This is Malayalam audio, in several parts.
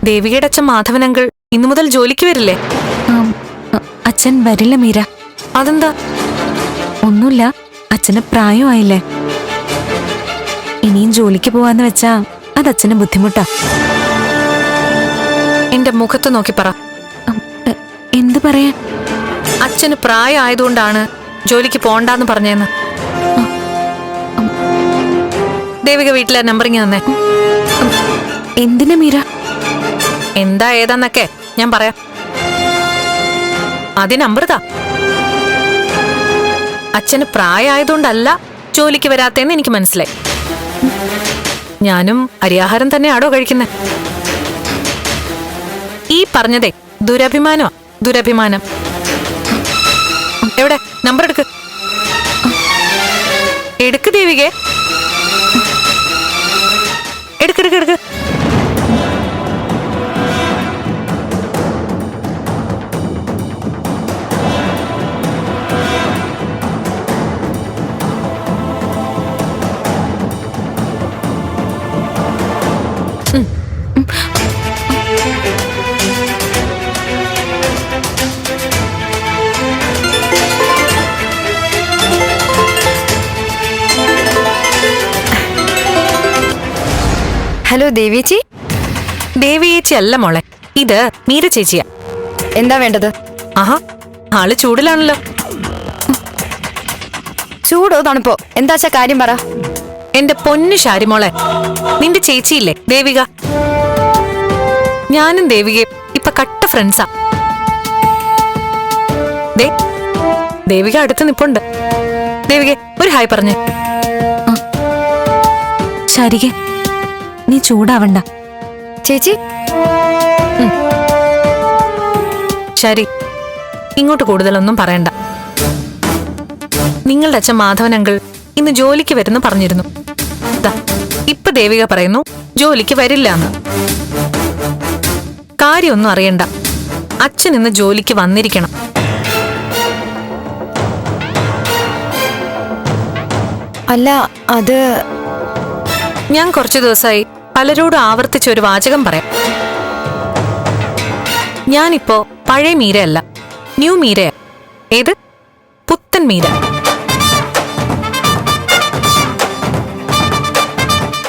ദേവികയുടെ അച്ഛൻ മാധവനങ്കിൾ ഇന്നു മുതൽ ജോലിക്ക് വരില്ലേ? അച്ഛൻ വരില്ല മീര. അതെന്താ? ഒന്നുമില്ല, അച്ഛന് പ്രായമായില്ലേ. ഇനിയും ജോലിക്ക് പോവാന്ന് വെച്ചാ അത് അച്ഛന് ബുദ്ധിമുട്ടാ. എന്റെ മുഖത്ത് നോക്കി പറ. എന്ത് പറയാൻ? അച്ഛന് പ്രായമായതുകൊണ്ടാണ് ജോലിക്ക് പോണ്ടാന്ന് പറഞ്ഞെന്ന്. ദേവിക വീട്ടിലെ നമ്പറിങ് തന്നെ. എന്തിനാ മീര? എന്താ ഏതാന്നൊക്കെ ഞാൻ പറയാം. ആദ്യം നമ്പർ താ. അച്ഛന് പ്രായമായതുകൊണ്ടല്ല ജോലിക്ക് വരാത്തേന്ന് എനിക്ക് മനസ്സിലായി. ഞാനും അരിയാഹാരം തന്നെയാണോ കഴിക്കുന്നത്? ഈ പറഞ്ഞതേ ദുരഭിമാനമാ, ദുരഭിമാനം. എവിടെ നമ്പർ എടുക്ക്. എടുക്ക് ദേവികേ, എടുക്കെടുക്ക് എടുക്ക്. ഹലോ ദേവിയേച്ചി. ദേവിയേച്ചി അല്ല മോളെ, ഇത് മീര ചേച്ചിയാ. എന്താ വേണ്ടത്? ആഹാ, ആള് ചൂടിലാണല്ലോ. ചൂടോ തണുപ്പോ എന്താച്ചാ കാര്യം പറ. എന്റെ പൊന്നു ശാരിമോളെ, നിന്റെ ചേച്ചിയില്ലേ ദേവിക, ഞാനും ദേവികയും ഇപ്പൊ കട്ട ഫ്രണ്ട്സാ. ദേവിക അടുത്ത് നിപ്പുണ്ട്. ദേവിക ഒരു ഹായ് പറഞ്ഞേ. ശരികെ, നീ ചൂടാവണ്ട. ചേച്ചി ശരി, ഇങ്ങോട്ട് കൂടുതലൊന്നും പറയണ്ട. നിങ്ങളുടെ അച്ഛൻ മാധവനങ്കിൾ ഇന്ന് ജോലിക്ക് വരുന്നു പറഞ്ഞിരുന്നു. ഇപ്പൊ ദേവിക പറയുന്നു ജോലിക്ക് വരില്ലാന്ന്. കാര്യമൊന്നും അറിയണ്ട, അച്ഛൻ ഇന്ന് ജോലിക്ക് വന്നിരിക്കണം. അല്ല, അത് ഞാൻ കുറച്ചു ദിവസമായി പലരോടും ആവർത്തിച്ച ഒരു വാചകം പറയാം. ഞാനിപ്പോ പഴയ മീരയല്ല, ന്യൂ മീരയാ. ഏത്? പുത്തൻ മീര.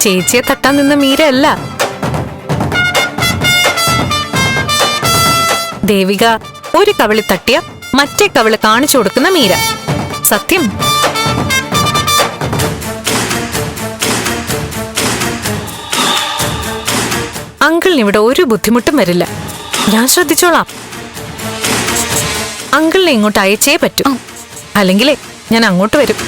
ചേച്ചിയെ തട്ടാൻ നിന്ന മീരയല്ല. ദേവിക ഒരു കവിളി തട്ടിയ മറ്റേ കവിള് കാണിച്ചു കൊടുക്കുന്ന മീര. സത്യം. അങ്കിളിന് ഇവിടെ ഒരു ബുദ്ധിമുട്ടും വരില്ല. ഞാൻ ശ്രദ്ധിച്ചോളാം. അങ്കിളിനെ ഇങ്ങോട്ട് അയച്ചേ പറ്റൂ, അല്ലെങ്കിലേ ഞാൻ അങ്ങോട്ട് വരും.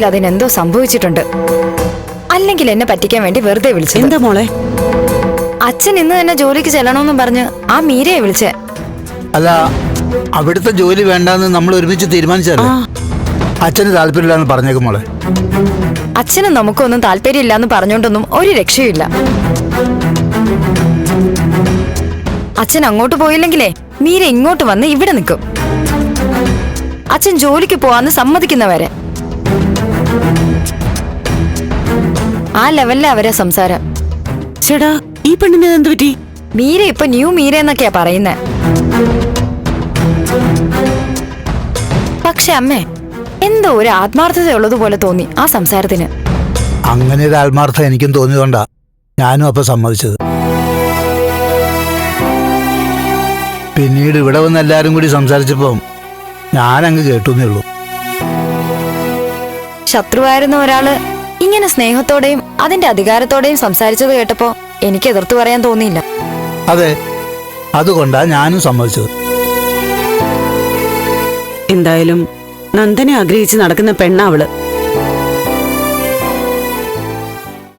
അതിനെന്തോ സംഭവിച്ചിട്ടുണ്ട്, അല്ലെങ്കിൽ എന്നെ പറ്റിക്കാൻ വേണ്ടി വെറുതെ വിളിച്ചു. എന്താ മോളെ? അച്ഛൻ ഇന്ന് തന്നെ ജോലിക്ക് ചെല്ലണമെന്നും പറഞ്ഞ് ആ മീരയെ വിളിച്ചേ. അല്ല, അവിടുത്തെ ജോലി വേണ്ടെന്ന് നമ്മൾ ഒരുമിച്ച് തീരുമാനിച്ചല്ലേ? അച്ഛന് താല്പര്യമില്ലാന്ന് പറഞ്ഞേക്കും മോളെ. അച്ഛനും നമുക്കൊന്നും താല്പര്യമില്ലാന്ന് പറഞ്ഞോണ്ടൊന്നും ഒരു രക്ഷയില്ല. അച്ഛൻ അങ്ങോട്ട് പോയില്ലെങ്കിലേ മീര ഇങ്ങോട്ട് വന്ന് ഇവിടെ നിൽക്കും. അച്ഛൻ ജോലിക്ക് പോവാന്ന് സമ്മതിക്കുന്നവരെ. ആ ലെവലിലെ അവരെ സംസാരം. ചേടാ, ഈ പെണ്ണിന് എന്ത് പറ്റി? മീര ഇപ്പൊ ന്യൂ മീര എന്നൊക്കെയാ പറയുന്നേ. പക്ഷെ അമ്മേ, എന്തോ ഒരു ആത്മാർത്ഥത ഉള്ളതുപോലെ തോന്നി ആ സംസാരത്തിന്. അങ്ങനെ ഒരു ആത്മാർത്ഥം എനിക്കും തോന്നിയതുകൊണ്ടാ ഞാനും അപ്പൊ സമ്മതിച്ചത്. പിന്നീട് ഇവിടെ വന്ന് എല്ലാരും കൂടി സംസാരിച്ചപ്പോ ഞാനങ്ങ് കേട്ടുന്നേ ഉള്ളൂ. ശത്രുവായിരുന്ന ഒരാള് ഇങ്ങനെ സ്നേഹത്തോടെയും അതിന്റെ അധികാരത്തോടെയും സംസാരിച്ചത് കേട്ടപ്പോ എനിക്ക് എതിർത്തു പറയാൻ തോന്നിയില്ല. അതെ, അതുകൊണ്ടാ ഞാനും സമ്മതിച്ചത്. എന്തായാലും നന്ദനെ ആഗ്രഹിച്ച് നടക്കുന്ന പെണ്ണാവള്.